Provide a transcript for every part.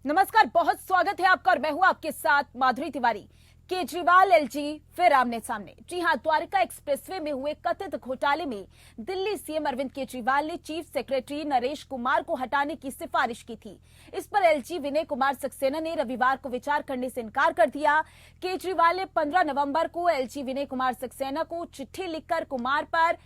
नमस्कार, बहुत स्वागत है आपका और मैं हूं आपके साथ माधुरी तिवारी। केजरीवाल एलजी फिर आमने सामने। जी हां, द्वारका एक्सप्रेसवे में हुए कथित घोटाले में दिल्ली सीएम अरविंद केजरीवाल ने चीफ सेक्रेटरी नरेश कुमार को हटाने की सिफारिश की थी। इस पर एलजी विनय कुमार सक्सेना ने रविवार को विचार करने से इनकार कर दिया। केजरीवाल ने 15 नवंबर को एलजी विनय कुमार सक्सेना को चिट्ठी लिखकर कुमार पर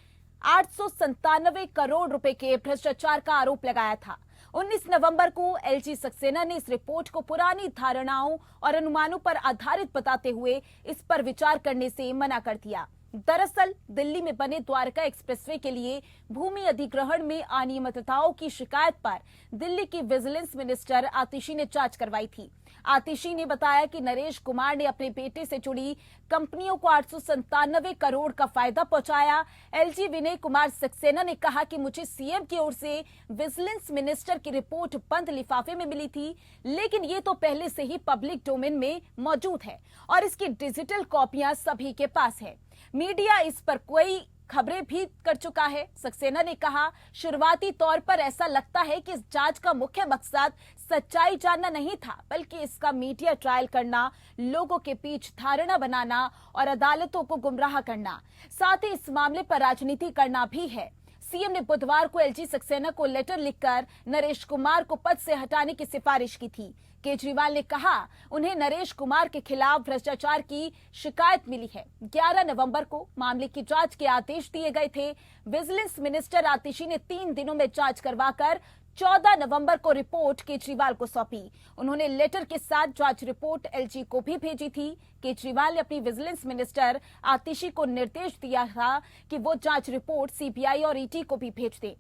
897 करोड़ रुपए के भ्रष्टाचार का आरोप लगाया था। 19 नवंबर को एलजी सक्सेना ने इस रिपोर्ट को पुरानी धारणाओं और अनुमानों पर आधारित बताते हुए इस पर विचार करने से मना कर दिया। दरअसल दिल्ली में बने द्वारका एक्सप्रेसवे के लिए भूमि अधिग्रहण में अनियमितताओं की शिकायत पर दिल्ली की विजिलेंस मिनिस्टर आतिशी ने जांच करवाई थी। आतिशी ने बताया कि नरेश कुमार ने अपने बेटे से जुड़ी कंपनियों को 897 करोड़ का फायदा पहुंचाया। एलजी विनय कुमार सक्सेना ने कहा कि मुझे सीएम की ओर से विजिलेंस मिनिस्टर की रिपोर्ट बंद लिफाफे में मिली थी, लेकिन ये तो पहले से ही पब्लिक डोमेन में मौजूद है और इसकी डिजिटल कॉपियां सभी के पास है। मीडिया इस पर कोई खबरें भी कर चुका है। सक्सेना ने कहा, शुरुआती तौर पर ऐसा लगता है कि इस जांच का मुख्य मकसद सच्चाई जानना नहीं था, बल्कि इसका मीडिया ट्रायल करना, लोगों के बीच धारणा बनाना और अदालतों को गुमराह करना, साथ ही इस मामले पर राजनीति करना भी है। सीएम ने बुधवार को एलजी सक्सेना को लेटर लिखकर नरेश कुमार को पद से हटाने की सिफारिश की थी। केजरीवाल ने कहा उन्हें नरेश कुमार के खिलाफ भ्रष्टाचार की शिकायत मिली है। 11 नवंबर को मामले की जांच के आदेश दिए गए थे। विजिलेंस मिनिस्टर आतिशी ने 3 दिनों में जांच करवाकर 14 नवंबर को रिपोर्ट केजरीवाल को सौंपी। उन्होंने लेटर के साथ जांच रिपोर्ट एलजी को भी भेजी थी। केजरीवाल ने अपनी विजिलेंस मिनिस्टर आतिशी को निर्देश दिया था कि वो जांच रिपोर्ट सीबीआई और ईडी को भी भेज दे।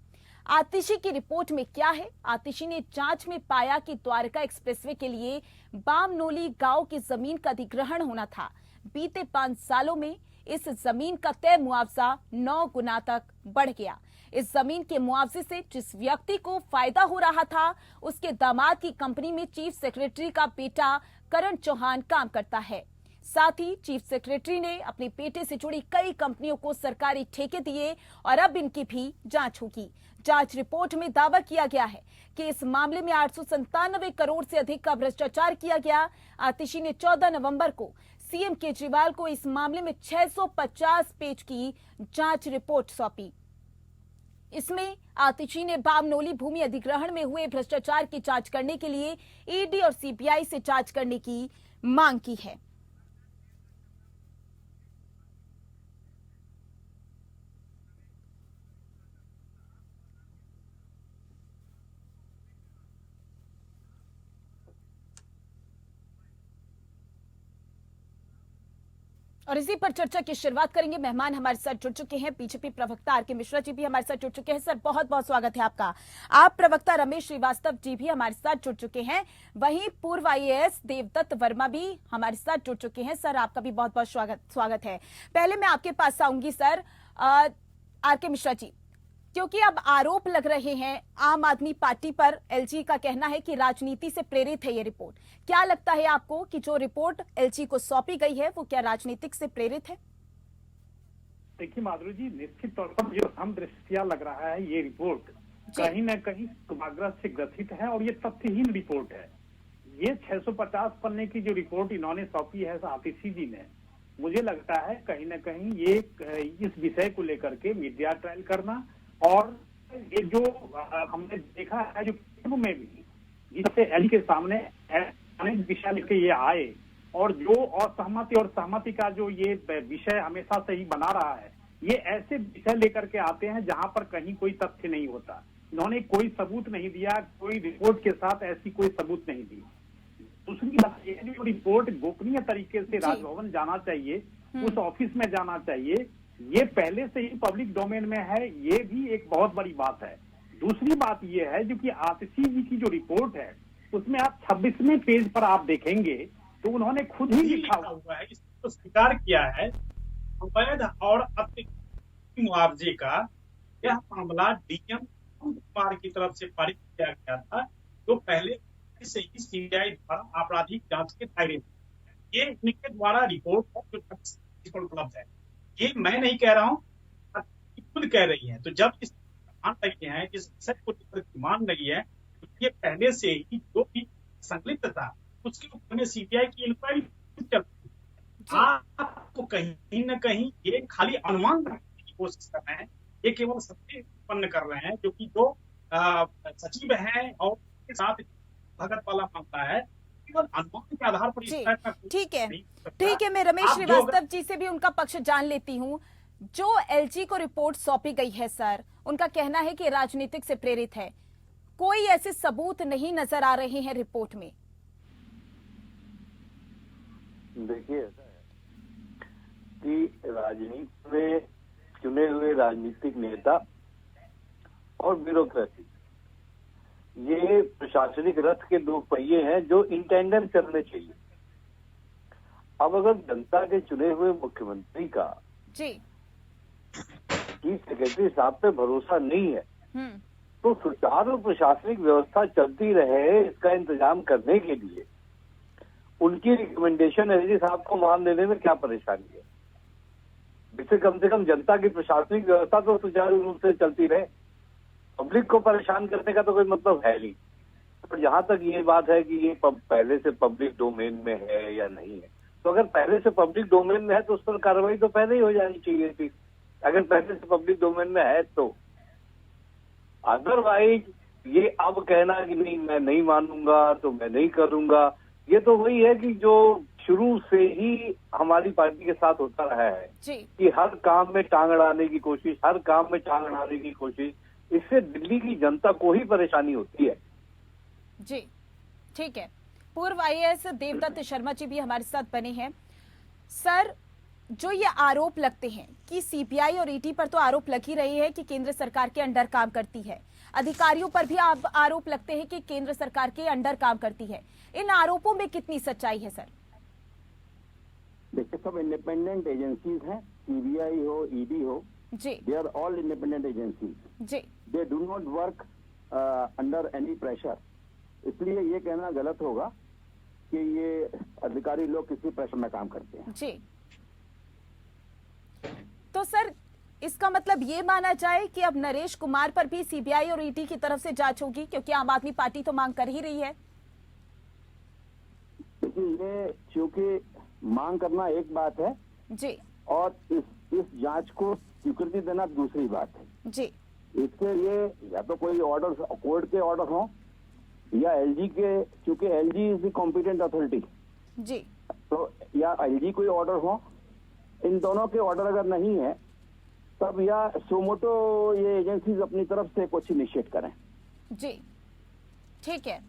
आतिशी की रिपोर्ट में क्या है? आतिशी ने जांच में पाया कि द्वारका एक्सप्रेसवे के लिए बामनोली गांव की जमीन का अधिग्रहण होना था। बीते 5 सालों में इस जमीन का तय मुआवजा 9 गुना तक बढ़ गया। इस जमीन के मुआवजे से जिस व्यक्ति को फायदा हो रहा था, उसके दामाद की कंपनी में चीफ सेक्रेटरी का बेटा करण चौहान काम करता है। साथ ही चीफ सेक्रेटरी ने अपने बेटे से जुड़ी कई कंपनियों को सरकारी ठेके दिए और अब इनकी भी जांच होगी। जांच रिपोर्ट में दावा किया गया है कि इस मामले में 897 करोड़ से अधिक का भ्रष्टाचार किया गया। आतिशी ने 14 नवंबर को सीएम केजरीवाल को इस मामले में 650 पेज की जांच रिपोर्ट सौंपी। इसमें आतिशी ने बामनोली भूमि अधिग्रहण में हुए भ्रष्टाचार की जांच करने के लिए ईडी और सीबीआई से जांच करने की मांग की है। और इसी पर चर्चा की शुरुआत करेंगे। मेहमान हमारे साथ जुड़ चुके हैं, बीजेपी प्रवक्ता आर के मिश्रा जी भी हमारे साथ जुड़ चुके हैं। सर, बहुत बहुत स्वागत है आपका। आप प्रवक्ता रमेश श्रीवास्तव जी भी हमारे साथ जुड़ चुके हैं। वहीं पूर्व आईएएस देवदत्त वर्मा भी हमारे साथ जुड़ चुके हैं। सर, आपका भी बहुत बहुत स्वागत है। पहले मैं आपके पास आऊंगी सर, आर के मिश्रा जी, क्योंकि अब आरोप लग रहे हैं आम आदमी पार्टी पर। एलजी का कहना है कि राजनीति से प्रेरित है ये रिपोर्ट। क्या लगता है आपको कि जो रिपोर्ट एलजी को सौंपी गई है वो क्या राजनीतिक से प्रेरित है? देखिए माधुरी जी, निश्चित तौर पर जो हम दृष्टिया लग रहा है ये रिपोर्ट कहीं न कहीं पूर्वाग्रह से ग्रसित है और ये तथ्यहीन रिपोर्ट है। ये 650 पन्ने की जो रिपोर्ट इन्होंने सौंपी है आतिशी जी ने, मुझे लगता है कहीं न कहीं ये इस विषय को लेकर के मीडिया ट्रायल करना और ये जो हमने देखा है जो फिल्म में भी जिससे एलजी के सामने अनेक विषय लेके ये आए और जो असहमति और सहमति का जो ये विषय हमेशा से ही बना रहा है, ये ऐसे विषय लेकर के आते हैं जहां पर कहीं कोई तथ्य नहीं होता। इन्होंने कोई सबूत नहीं दिया, कोई रिपोर्ट के साथ ऐसी कोई सबूत नहीं दी। दूसरी बात ये जो रिपोर्ट गोपनीय तरीके से राजभवन जाना चाहिए, उस ऑफिस में जाना चाहिए, ये पहले से ही पब्लिक डोमेन में है, ये भी एक बहुत बड़ी बात है। दूसरी बात ये है जो कि आतिशी जी की जो रिपोर्ट है उसमें आप 26वें पेज पर आप देखेंगे तो उन्होंने खुद ही लिखा हुआ है, इसको स्वीकार किया है अवैध और अतिक्रमण मुआवजे का यह मामला डीएम कुमार की तरफ से पारित किया गया था, जो पहले से ही सीबीआई द्वारा आपराधिक जांच के दायरे में। ये इनके द्वारा रिपोर्ट है जो उपलब्ध है। ये मैं नहीं कह रहा हूँ, खुद कह रही है। तो जब इस मान रही है, इस विषय को मान रही है, तो ये पहले से ही जो भी संलिप्त था, उसके ऊपर में सीबीआई की इंक्वायरी चल रही है। आपको कहीं न कहीं ये खाली अनुमान लगाने की कोशिश कर रहे हैं, ये केवल सत्य उत्पन्न कर रहे हैं, जो कि जो सचिव हैं और उसके साथ भगत वाला मामला है, केवल अनुमान के आधार पर इस जी, तरह का ठीक है, नहीं हो सकता। ठीक है। मैं रमेश आप जो श्रीवास्तव जी से भी उनका पक्ष जान लेती हूँ। जो एलजी को रिपोर्ट सौंपी गई है सर, उनका कहना है कि राजनीतिक से प्रेरित है। कोई ऐसे सबूत नहीं नजर आ रहे हैं रिपोर्ट में। देखिए, ऐसा है कि राजनीति में चुने हुए राजनीतिक नेता और ब्यूरोक्रेसी, ये प्रशासनिक रथ के दो पहिए हैं जो इन टेंडर चलने चाहिए। अब अगर जनता के चुने हुए मुख्यमंत्री का जी, चीफ सेक्रेटरी साहब पे भरोसा नहीं है, हम्म, तो सुचारू प्रशासनिक व्यवस्था चलती रहे, इसका इंतजाम करने के लिए उनकी रिकमेंडेशन एलजी साहब को मान लेने में क्या परेशानी है। जिससे कम से कम जनता की प्रशासनिक व्यवस्था तो सुचारू रूप से चलती रहे, पब्लिक को परेशान करने का तो कोई मतलब है नहीं। पर जहां तक ये बात है कि ये पहले से पब्लिक डोमेन में है या नहीं है, तो अगर पहले से पब्लिक डोमेन में है तो उस पर कार्रवाई तो पहले ही हो जानी चाहिए थी, अगर पहले से पब्लिक डोमेन में है तो। अदरवाइज ये अब कहना कि नहीं मैं नहीं मानूंगा तो मैं नहीं करूंगा, ये तो वही है कि जो शुरू से ही हमारी पार्टी के साथ होता रहा है जी, कि हर काम में टांग अड़ाने की कोशिश, हर काम में टांग अड़ाने की कोशिश, इससे दिल्ली की जनता को ही परेशानी होती है। जी, ठीक है। पूर्व आईएएस देवदत्त शर्मा जी भी हमारे साथ बने हैं। सर, जो ये आरोप लगते हैं कि सीबीआई और ईडी पर तो आरोप लग ही रही है कि केंद्र सरकार के अंडर काम करती है, अधिकारियों पर भी आरोप लगते हैं कि केंद्र सरकार के अंडर काम करती है। इन आरोपों में कितनी सच्चाई है सर? देखिए, सब इंडिपेंडेंट एजेंसीज हैं, सीबीआई हो, ईडी हो, जी, they are all independent agencies. जी, they do not work under any pressure. इसलिए ये कहना गलत होगा कि ये अधिकारी लोग किसी प्रेशर में काम करते हैं। जी। तो सर, इसका मतलब ये माना जाए कि अब नरेश कुमार पर भी सीबीआई और ईडी की तरफ से जांच होगी, क्योंकि आम आदमी पार्टी तो मांग कर ही रही है। देखिए, ये चूंकि मांग करना एक बात है जी, और इस जांच को स्वीकृति देना दूसरी बात है। जी, इसके लिए या तो कोई ऑर्डर, कोर्ट के ऑर्डर हो, या एलजी के, चूंकि LG is the competent authority, जी, तो या एलजी कोई ऑर्डर हो। इन दोनों के ऑर्डर अगर नहीं है तब या सोमोटो ये एजेंसीज अपनी तरफ से कुछ इनिशिएट करें। जी, ठीक है।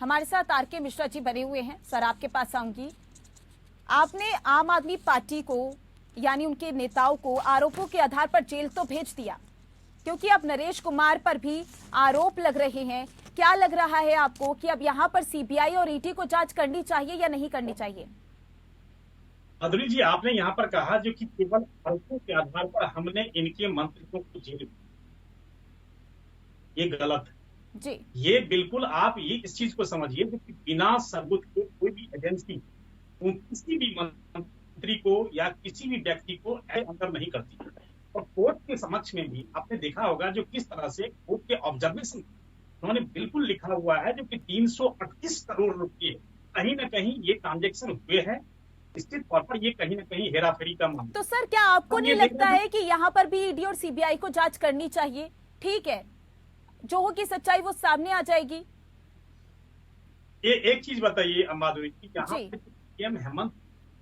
हमारे साथ आरके मिश्रा जी बने हुए हैं। सर, आपके पास आऊंगी। आपने आम आदमी पार्टी को, यानी उनके नेताओं को आरोपों के आधार पर जेल तो भेज दिया, क्योंकि अब नरेश कुमार पर भी आरोप लग रहे हैं। क्या लग रहा है आपको कि अब यहाँ पर सीबीआई और ईडी को जांच करनी चाहिए या नहीं करनी चाहिए? अदुरी जी, आपने यहाँ पर कहा जो कि केवल आरोपों के आधार पर हमने इनके मंत्रियों को जेल, ये गलत है। जी, ये बिल्कुल आप ये इस चीज को समझिए कि बिना सबूत के कोई भी एजेंसी किसी भी मंत्री को या किसी भी व्यक्ति को अंदर नहीं करती। और कोर्ट के समक्ष में भी आपने देखा होगा जो किस तरह से कोर्ट के ऑब्जर्वेशन उन्होंने बिल्कुल लिखा हुआ है, जो कि 338 करोड़ रुपए कहीं ना कहीं ये ट्रांजेक्शन हुए हैं। निश्चित तौर पर ये कहीं ना कहीं हेराफेरी का मामला। तो सर, क्या आपको नहीं लगता है कि यहाँ पर भी ईडी और सीबीआई को जांच करनी चाहिए? ठीक है, जो होगी सच्चाई वो सामने आ जाएगी। ये एक चीज बताइए माधुरी जी, यहाँ पे हेमंत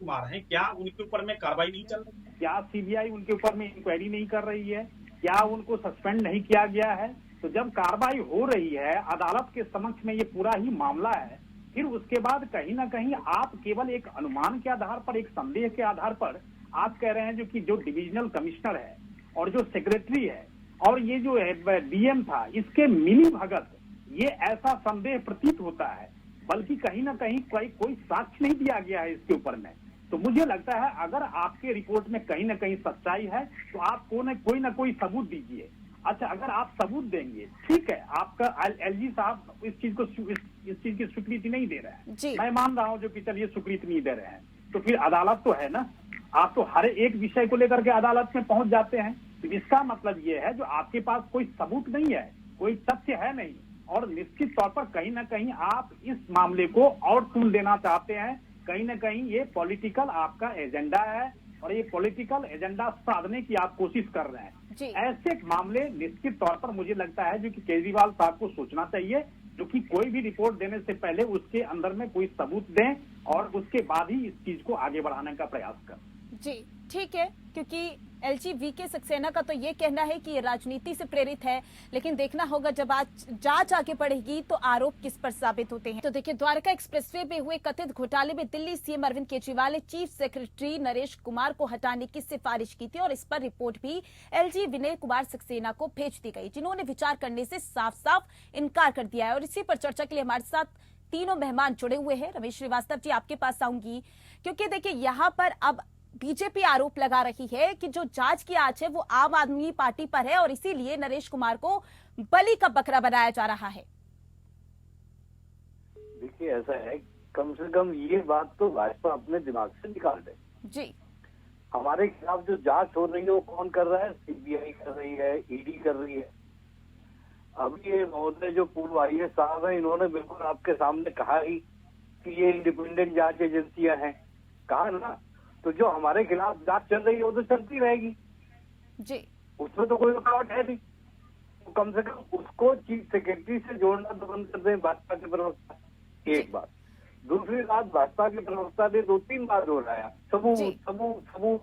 कुमार हैं, क्या उनके ऊपर में कार्रवाई नहीं चल रही है? क्या सीबीआई उनके ऊपर में इंक्वायरी नहीं कर रही है? क्या उनको सस्पेंड नहीं किया गया है? तो जब कार्रवाई हो रही है, अदालत के समक्ष में ये पूरा ही मामला है, फिर उसके बाद कहीं ना कहीं आप केवल एक अनुमान के आधार पर, एक संदेह के आधार पर आप कह रहे हैं जो कि जो डिविजनल कमिश्नर है और जो सेक्रेटरी है और ये जो डीएम था, इसके मिली भगत, ये ऐसा संदेह प्रतीत होता है। बल्कि कहीं ना कहीं कोई साक्ष्य नहीं दिया गया है इसके ऊपर में। तो मुझे लगता है अगर आपके रिपोर्ट में कहीं ना कहीं सच्चाई है तो आप कोई ना कोई सबूत दीजिए। अच्छा, अगर आप सबूत देंगे, ठीक है, आपका एलजी साहब इस चीज की स्वीकृति नहीं दे रहे हैं, मैं मान रहा हूं जो कि चलिए स्वीकृति नहीं दे रहे हैं, तो फिर अदालत तो है ना। आप तो हर एक विषय को लेकर के अदालत में पहुंच जाते हैं। तो इसका मतलब ये है जो आपके पास कोई सबूत नहीं है, कोई तथ्य है नहीं, और निश्चित तौर पर कहीं ना कहीं आप इस मामले को और टूल देना चाहते हैं। कहीं ना कहीं ये पॉलिटिकल आपका एजेंडा है और ये पॉलिटिकल एजेंडा साधने की आप कोशिश कर रहे हैं। ऐसे मामले निश्चित तौर पर मुझे लगता है जो कि केजरीवाल साहब को सोचना चाहिए, जो कि कोई भी रिपोर्ट देने से पहले उसके अंदर में कोई सबूत दें और उसके बाद ही इस चीज को आगे बढ़ाने का प्रयास करें। जी ठीक है, क्योंकि एलजी वीके सक्सेना का तो ये कहना है कि ये राजनीति से प्रेरित है, लेकिन देखना होगा जब आज जांच आगे बढ़ेगी तो आरोप किस पर साबित होते हैं। तो देखिए, द्वारका एक्सप्रेसवे में हुए कथित घोटाले में दिल्ली सीएम अरविंद केजरीवाल ने चीफ सेक्रेटरी नरेश कुमार को हटाने की सिफारिश की थी और इस पर रिपोर्ट भी एलजी विनय कुमार सक्सेना को भेज दी गई, जिन्होंने विचार करने से साफ साफ इनकार कर दिया है। और इसी पर चर्चा के लिए हमारे साथ तीनों मेहमान जुड़े हुए हैं। रमेश श्रीवास्तव जी, आपके पास आऊंगी, क्योंकि देखिए यहाँ पर अब बीजेपी आरोप लगा रही है कि जो जांच की आंच है वो आम आदमी पार्टी पर है और इसीलिए नरेश कुमार को बलि का बकरा बनाया जा रहा है। देखिए, ऐसा है, कम से कम ये बात तो भाजपा अपने दिमाग से निकाल दे। जी, हमारे खिलाफ जो जांच हो रही है वो कौन कर रहा है? सीबीआई कर रही है, ईडी कर रही है। अभी ये महोदय जो पूर्व आईएएस साहब है, इन्होंने बिल्कुल आपके सामने कहा ही कि ये इंडिपेंडेंट जांच एजेंसियां हैं। कहा ना, तो जो हमारे खिलाफ जांच चल रही है वो तो चलती रहेगी जी, उसमें तो कोई रुकावट है नहीं। तो कम से कम उसको चीफ सेक्रेटरी से जोड़ना तो बंद कर दें भाजपा के प्रवक्ता। एक बात। दूसरी बात, भाजपा के प्रवक्ता ने 2-3 बार दोहराया सबूत सबूत सबूत।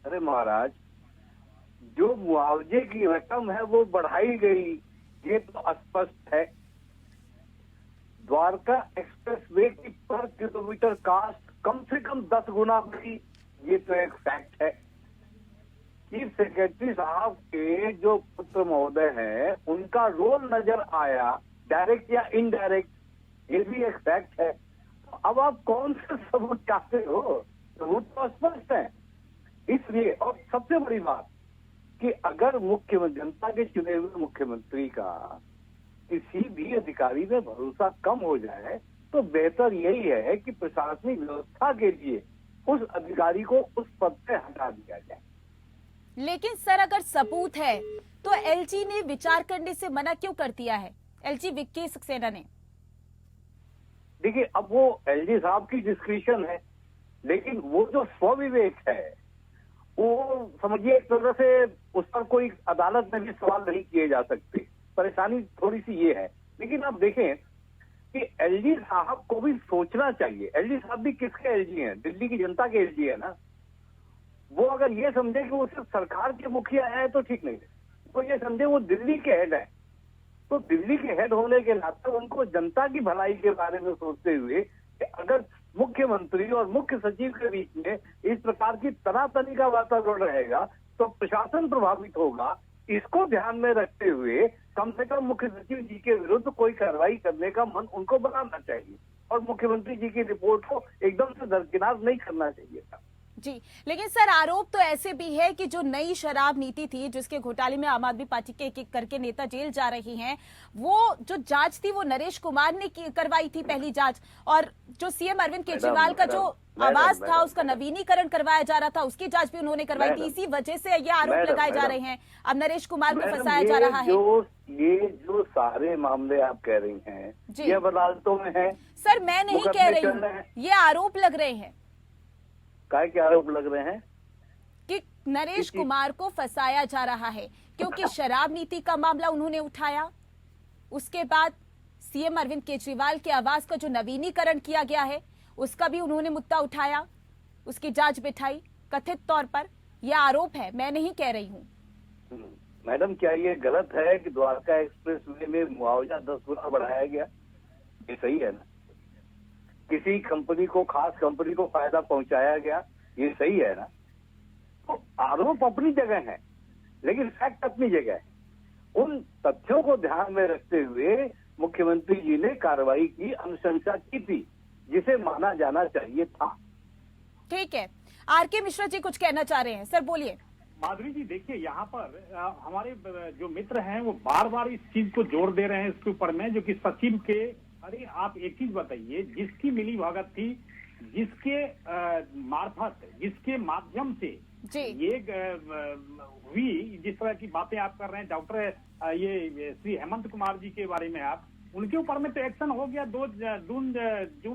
अरे महाराज, जो मुआवजे की रकम है वो बढ़ाई गई, ये तो स्पष्ट है। द्वारका एक्सप्रेस वे की पर किलोमीटर कास्ट कम से कम 10 गुना बढ़ी, ये तो एक फैक्ट है। चीफ सेक्रेटरी साहब के जो पुत्र महोदय हैं, उनका रोल नजर आया, डायरेक्ट या इनडायरेक्ट, ये भी एक फैक्ट है। तो अब आप कौन से सबूत चाहते हो? सबूत तो स्पष्ट है। इसलिए, और सबसे बड़ी बात कि अगर मुख्यमंत्री, जनता के चुने हुए मुख्यमंत्री का किसी भी अधिकारी में भरोसा कम हो जाए तो बेहतर यही है कि प्रशासनिक व्यवस्था के लिए उस अधिकारी को उस पद से हटा दिया जाए। लेकिन सर, अगर सबूत है तो एलजी ने विचार करने से मना क्यों कर दिया है? एलजी विके सक्सेना ने। देखिए, अब वो एलजी साहब की डिस्क्रिप्शन है, लेकिन वो जो स्वविवेक है वो समझिए एक तरह से उस पर कोई अदालत में भी सवाल नहीं किए जा सकते। परेशानी थोड़ी सी ये है। लेकिन आप देखें कि एलजी साहब को भी सोचना चाहिए। एलजी साहब भी किसके एलजी हैं? दिल्ली की जनता के एलजी है ना। वो अगर ये समझे कि वो सिर्फ सरकार के मुखिया है तो ठीक नहीं है। वो ये समझे वो दिल्ली के हेड है, तो दिल्ली के हेड होने के नाते उनको जनता की भलाई के बारे में सोचते हुए कि अगर मुख्यमंत्री और मुख्य सचिव के बीच में इस प्रकार की तनातनी का वातावरण रहेगा तो प्रशासन प्रभावित होगा। इसको ध्यान में रखते हुए कम से कम मुख्य सचिव जी के विरुद्ध कोई कार्रवाई करने का मन उनको बनाना चाहिए और मुख्यमंत्री जी की रिपोर्ट को एकदम से दरकिनार नहीं करना चाहिए था। जी, लेकिन सर, आरोप तो ऐसे भी है कि जो नई शराब नीति थी, जिसके घोटाले में आम आदमी पार्टी के एक-एक करके नेता जेल जा रही हैं, वो जो जांच थी वो नरेश कुमार ने करवाई थी पहली जांच, और जो सीएम अरविंद केजरीवाल का जो आवास था उसका नवीनीकरण करवाया जा रहा था, उसकी जांच भी उन्होंने करवाई थी। इसी वजह से ये आरोप लगाए जा रहे हैं। अब नरेश कुमार को फंसाया जा रहा है। ये जो सारे मामले आप कह रही हैं, ये अदालतों में है। सर, मैं नहीं कह रही हूँ, ये आरोप लग रहे हैं। क्या आरोप लग रहे हैं? कि नरेश कुमार को फंसाया जा रहा है, क्योंकि शराब नीति का मामला उन्होंने उठाया, उसके बाद सीएम अरविंद केजरीवाल के आवास का जो नवीनीकरण किया गया है उसका भी उन्होंने मुद्दा उठाया, उसकी जांच बिठाई कथित तौर पर। यह आरोप है, मैं नहीं कह रही हूँ। मैडम, क्या ये गलत है कि द्वारका एक्सप्रेस वे में मुआवजा 10 गुना बढ़ाया गया? ये सही है ना? किसी कंपनी को, खास कंपनी को फायदा पहुंचाया गया, ये सही है ना? तो आरोप अपनी जगह है, लेकिन फैक्ट अपनी जगह है। उन तथ्यों को ध्यान में रखते हुए मुख्यमंत्री जी ने कार्रवाई की, अनुशंसा की थी, जिसे माना जाना चाहिए था। ठीक है, आरके मिश्रा जी कुछ कहना चाह रहे हैं, सर बोलिए। माधुरी जी, देखिए यहाँ पर हमारे जो मित्र हैं वो बार बार इस चीज को जोर दे रहे हैं इसके ऊपर में, जो कि सचिव के, अरे आप एक चीज बताइए, जिसकी मिली भगत थी, जिसके मार्फत, जिसके माध्यम से ये हुई, जिस तरह की बातें आप कर रहे हैं, डॉक्टर ये श्री हेमंत कुमार जी के बारे में आप, उनके ऊपर में तो एक्शन हो गया, जून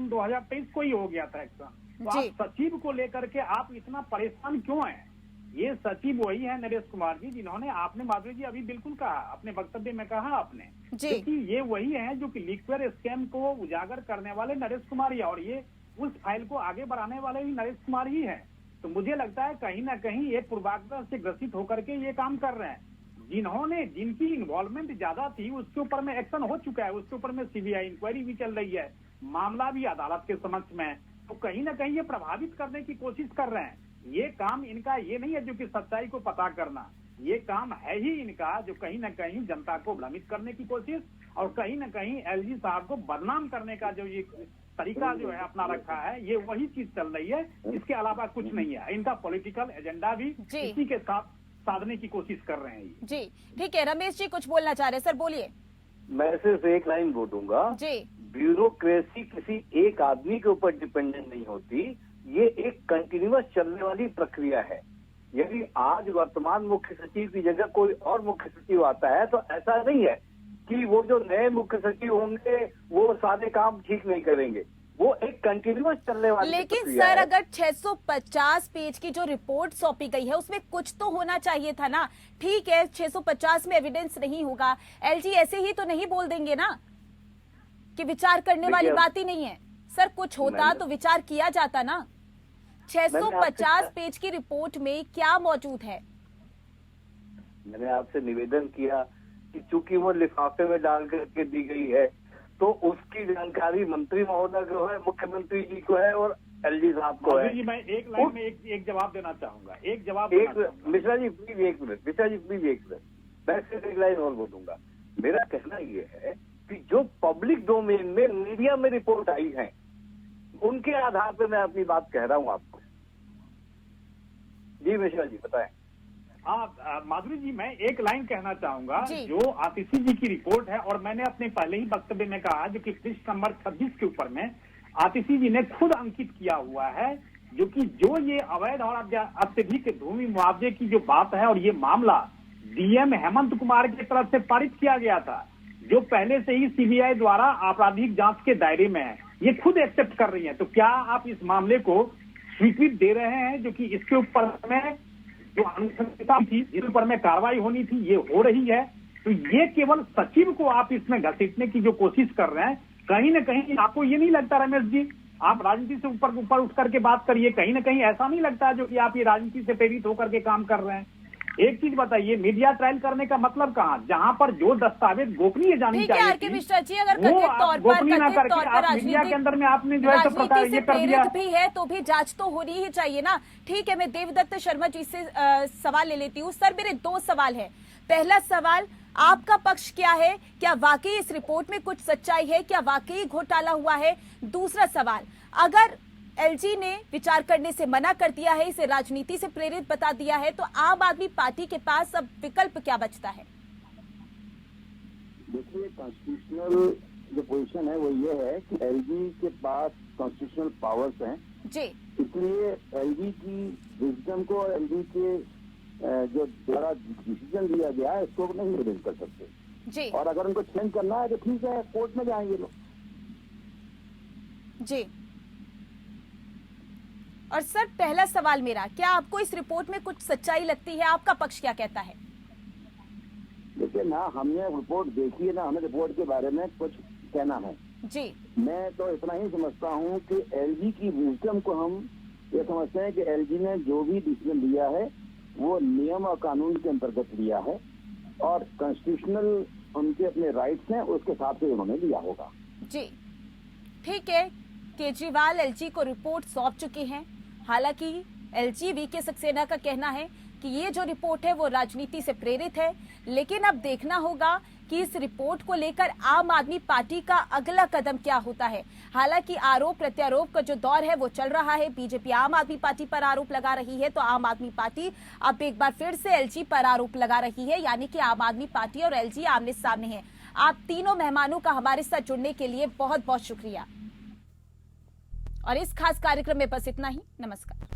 2023 को ही हो गया था एक्शन। तो जी। आप सचिव को लेकर के आप इतना परेशान क्यों हैं? ये सचिव वही है नरेश कुमार जी जिन्होंने, आपने माधुरी जी अभी बिल्कुल कहा, अपने वक्तव्य में कहा आपने, जी। क्योंकि ये वही है जो कि लिक्विड स्कैम को उजागर करने वाले नरेश कुमार ही, और ये उस फाइल को आगे बढ़ाने वाले भी नरेश कुमार ही है। तो मुझे लगता है कहीं ना कहीं ये पूर्वाग्रह से ग्रसित होकर के ये काम कर रहे हैं। जिनकी इन्वॉल्वमेंट ज्यादा थी उसके ऊपर में एक्शन हो चुका है, उसके ऊपर में सीबीआई इंक्वायरी भी चल रही है, मामला भी अदालत के समक्ष में है। तो कहीं ना कहीं ये प्रभावित करने की कोशिश कर रहे हैं। ये काम इनका ये नहीं है जो कि सच्चाई को पता करना, ये काम है ही इनका जो कहीं ना कहीं जनता को भ्रमित करने की कोशिश और कहीं ना कहीं एलजी साहब को बदनाम करने का जो ये तरीका जो है अपना रखा है, ये वही चीज चल रही है, इसके अलावा कुछ नहीं है। इनका पॉलिटिकल एजेंडा भी इसी के साथ साधने की कोशिश कर रहे हैं ये। जी ठीक है, रमेश जी कुछ बोलना चाह रहे हैं, सर बोलिए। मैं सिर्फ एक लाइन बोलूंगा जी। ब्यूरोक्रेसी किसी एक आदमी के ऊपर डिपेंडेंट नहीं होती, ये एक कंटिन्यूअस चलने वाली प्रक्रिया है। यदि आज वर्तमान मुख्य सचिव की जगह कोई और मुख्य सचिव आता है तो ऐसा नहीं है कि वो जो नए मुख्य सचिव होंगे वो सारे काम ठीक नहीं करेंगे, वो एक कंटिन्यूअस चलने वाली लेकिन प्रक्रिया सर है। अगर 650 पेज की जो रिपोर्ट सौंपी गई है उसमें कुछ तो होना चाहिए था ना। ठीक है 650 में एविडेंस नहीं होगा, एलजी ऐसे ही तो नहीं बोल देंगे ना कि विचार करने वाली बात ही नहीं है। सर कुछ होता तो विचार किया जाता ना। 650 पेज की रिपोर्ट में क्या मौजूद है? मैंने आपसे निवेदन किया कि चूंकि वो लिफाफे में डाल करके दी गई है तो उसकी जानकारी मंत्री महोदय को है, मुख्यमंत्री जी को है और एलजी साहब को है। जी मैं एक लाइन में एक जवाब देना चाहूंगा, मिश्रा जी प्लीज एक मिनट, मिश्रा जी प्लीज एक मिनट, मैं सिर्फ एक लाइन और बोलूंगा। मेरा कहना ये है कि जो पब्लिक डोमेन में मीडिया में रिपोर्ट आई है उनके आधार पर मैं अपनी बात कह रहा हूं आपको। जी मिश्रा जी बताएं। माधुरी जी मैं एक लाइन कहना चाहूंगा, जी। जो आतिशी जी की रिपोर्ट है और मैंने अपने पहले ही वक्तव्य में कहा जो कि पृष्ठ नंबर 26 के ऊपर में आतिशी जी ने खुद अंकित किया हुआ है, जो कि जो ये अवैध और अत्यधिक भूमि मुआवजे की जो बात है और ये मामला डीएम हेमंत कुमार की तरफ से पारित किया गया था, जो पहले से ही सीबीआई द्वारा आपराधिक जांच के दायरे में है, ये खुद एक्सेप्ट कर रही है। तो क्या आप इस मामले को स्वीकृति दे रहे हैं जो कि इसके ऊपर में जो अनुशंसा थी, जिस ऊपर में कार्रवाई होनी थी, ये हो रही है? तो ये केवल सचिव को आप इसमें घसीटने की जो कोशिश कर रहे हैं, कहीं ना कहीं आपको ये नहीं लगता रमेश जी, आप राजनीति से ऊपर उठ करके बात करिए, कहीं ना कहीं ऐसा नहीं लगता जो कि आप ये राजनीति से प्रेरित होकर के काम कर रहे हैं? एक चीज बताइए, मीडिया ट्रायल करने का मतलब कहाँ? जहां पर जो दस्तावेज गोपनीय जानी चाहिए आरके मिश्रा जी, अगर वो कथित आप तौर गोपनीय ना पर करके आप मीडिया के अंदर में आपने जो है तो प्रकार ये कर दिया। भी है तो भी जांच तो होनी ही चाहिए ना। ठीक है, मैं देवदत्त शर्मा जी से सवाल ले लेती हूँ। सर मेरे दो सवाल है। पहला सवाल, आपका पक्ष क्या है? क्या वाकई इस रिपोर्ट में कुछ सच्चाई है? क्या वाकई घोटाला हुआ है? दूसरा सवाल, अगर एलजी ने विचार करने से मना कर दिया है, इसे राजनीति से प्रेरित बता दिया है, तो आम आदमी पार्टी के पास अब विकल्प क्या बचता है? देखिए कॉन्स्टिट्यूशनल जो पोजीशन है वो ये है कि एलजी के पास कॉन्स्टिट्यूशनल पावर्स हैं जी। इसलिए एलजी की विजडम को और एलजी के जो द्वारा डिसीजन लिया गया है इसको नहीं रिलीज कर सकते जी। और अगर उनको चेंज करना है तो ठीक है, कोर्ट में जाएंगे लोग। जी। और सर पहला सवाल मेरा, क्या आपको इस रिपोर्ट में कुछ सच्चाई लगती है? आपका पक्ष क्या कहता है? देखिए ना, हमने रिपोर्ट देखी है ना, हमें रिपोर्ट के बारे में कुछ कहना है जी। मैं तो इतना ही समझता हूँ कि एलजी की विजडम को हम ये समझते हैं कि एलजी ने जो भी डिसीजन लिया है वो नियम और कानून के अंतर्गत लिया है और कॉन्स्टिट्यूशनल उनके अपने राइट्स हैं, उसके हिसाब से उन्होंने लिया होगा। जी ठीक है, केजरीवाल एलजी को रिपोर्ट सौंप चुके हैं। हालांकि एलजी वीके सक्सेना का कहना है कि ये जो रिपोर्ट है वो राजनीति से प्रेरित है, लेकिन अब देखना होगा कि इस रिपोर्ट को लेकर आम आदमी पार्टी का अगला कदम क्या होता है। हालांकि आरोप प्रत्यारोप का जो दौर है वो चल रहा है, बीजेपी आम आदमी पार्टी पर आरोप लगा रही है, तो आम आदमी पार्टी अब एक बार फिर से एलजी पर आरोप लगा रही है, यानी कि आम आदमी पार्टी और एलजी आमने सामने है। आप तीनों मेहमानों का हमारे साथ जुड़ने के लिए बहुत बहुत शुक्रिया और इस खास कार्यक्रम में बस इतना ही। नमस्कार।